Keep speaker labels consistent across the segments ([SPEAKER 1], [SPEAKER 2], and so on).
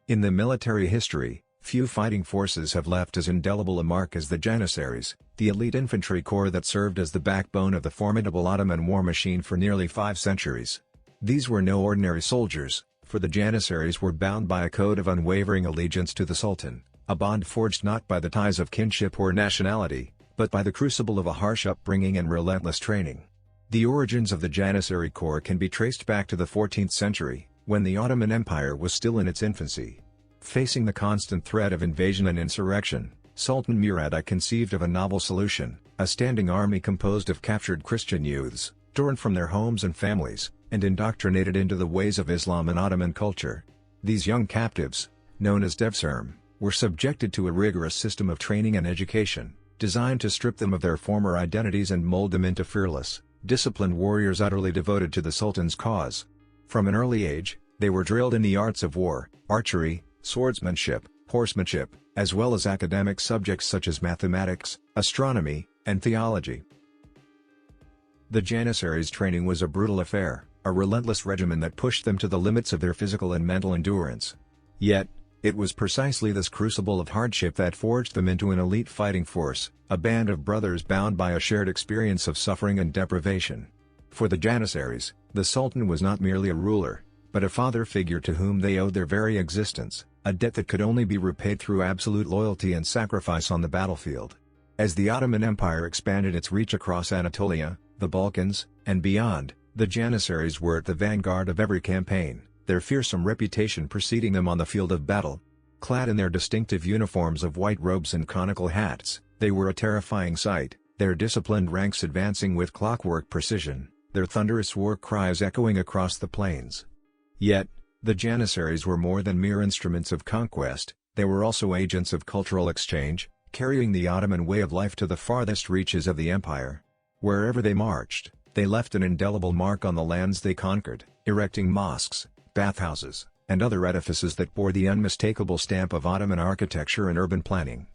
[SPEAKER 1] In the military history, few fighting forces have left as indelible a mark as the Janissaries, the elite infantry corps that served as the backbone of the formidable Ottoman war machine for nearly 5 centuries. These were no ordinary soldiers, for the Janissaries were bound by a code of unwavering allegiance to the Sultan, a bond forged not by the ties of kinship or nationality, but by the crucible of a harsh upbringing and relentless training. The origins of the Janissary Corps can be traced back to the 14th century, when the Ottoman Empire was still in its infancy. Facing the constant threat of invasion and insurrection, Sultan Murad I conceived of a novel solution: a standing army composed of captured Christian youths, torn from their homes and families, and indoctrinated into the ways of Islam and Ottoman culture. These young captives, known as devşirme, were subjected to a rigorous system of training and education, designed to strip them of their former identities and mold them into fearless, disciplined warriors utterly devoted to the Sultan's cause. From an early age, they were drilled in the arts of war, archery, swordsmanship, horsemanship, as well as academic subjects such as mathematics, astronomy, and theology. The Janissaries' training was a brutal affair, a relentless regimen that pushed them to the limits of their physical and mental endurance. Yet, it was precisely this crucible of hardship that forged them into an elite fighting force, a band of brothers bound by a shared experience of suffering and deprivation. For the Janissaries, the Sultan was not merely a ruler, but a father figure to whom they owed their very existence, a debt that could only be repaid through absolute loyalty and sacrifice on the battlefield. As the Ottoman Empire expanded its reach across Anatolia, the Balkans, and beyond, the Janissaries were at the vanguard of every campaign, their fearsome reputation preceding them on the field of battle. Clad in their distinctive uniforms of white robes and conical hats, they were a terrifying sight, their disciplined ranks advancing with clockwork precision, their thunderous war cries echoing across the plains. Yet, the Janissaries were more than mere instruments of conquest, they were also agents of cultural exchange, carrying the Ottoman way of life to the farthest reaches of the empire. Wherever they marched, they left an indelible mark on the lands they conquered, erecting mosques, bathhouses, and other edifices that bore the unmistakable stamp of Ottoman architecture and urban planning.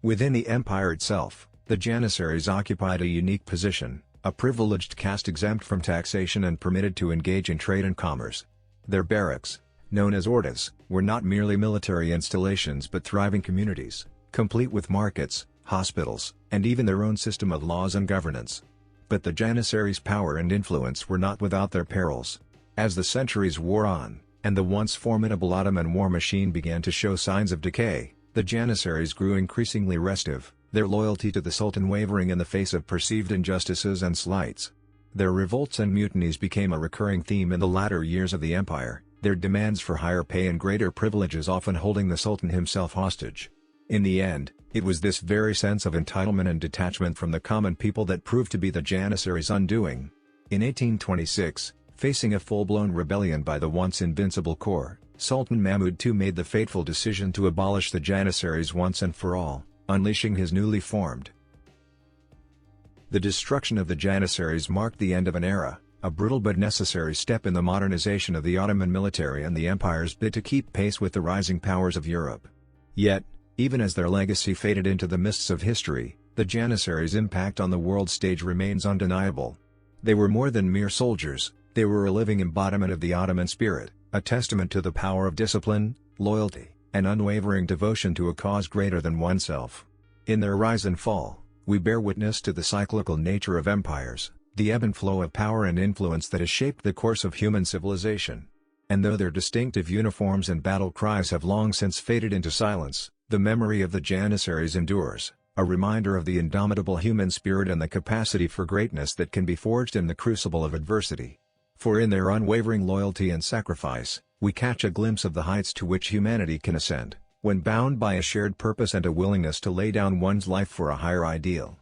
[SPEAKER 1] Within the empire itself, the Janissaries occupied a unique position, a privileged caste exempt from taxation and permitted to engage in trade and commerce. Their barracks, known as ordas, were not merely military installations but thriving communities, complete with markets, hospitals, and even their own system of laws and governance. But the Janissaries' power and influence were not without their perils. As the centuries wore on, and the once formidable Ottoman war machine began to show signs of decay, the Janissaries grew increasingly restive, their loyalty to the Sultan wavering in the face of perceived injustices and slights. Their revolts and mutinies became a recurring theme in the latter years of the empire, their demands for higher pay and greater privileges often holding the Sultan himself hostage. In the end, it was this very sense of entitlement and detachment from the common people that proved to be the Janissaries' undoing. In 1826, facing a full-blown rebellion by the once invincible corps, Sultan Mahmud II made the fateful decision to abolish the Janissaries once and for all, unleashing his newly formed. The destruction of the Janissaries marked the end of an era, a brutal but necessary step in the modernization of the Ottoman military and the empire's bid to keep pace with the rising powers of Europe. Yet, even as their legacy faded into the mists of history, the Janissaries' impact on the world stage remains undeniable. They were more than mere soldiers, they were a living embodiment of the Ottoman spirit, a testament to the power of discipline, loyalty, and unwavering devotion to a cause greater than oneself. In their rise and fall, we bear witness to the cyclical nature of empires, the ebb and flow of power and influence that has shaped the course of human civilization. And though their distinctive uniforms and battle cries have long since faded into silence, the memory of the Janissaries endures, a reminder of the indomitable human spirit and the capacity for greatness that can be forged in the crucible of adversity. For in their unwavering loyalty and sacrifice, we catch a glimpse of the heights to which humanity can ascend, when bound by a shared purpose and a willingness to lay down one's life for a higher ideal.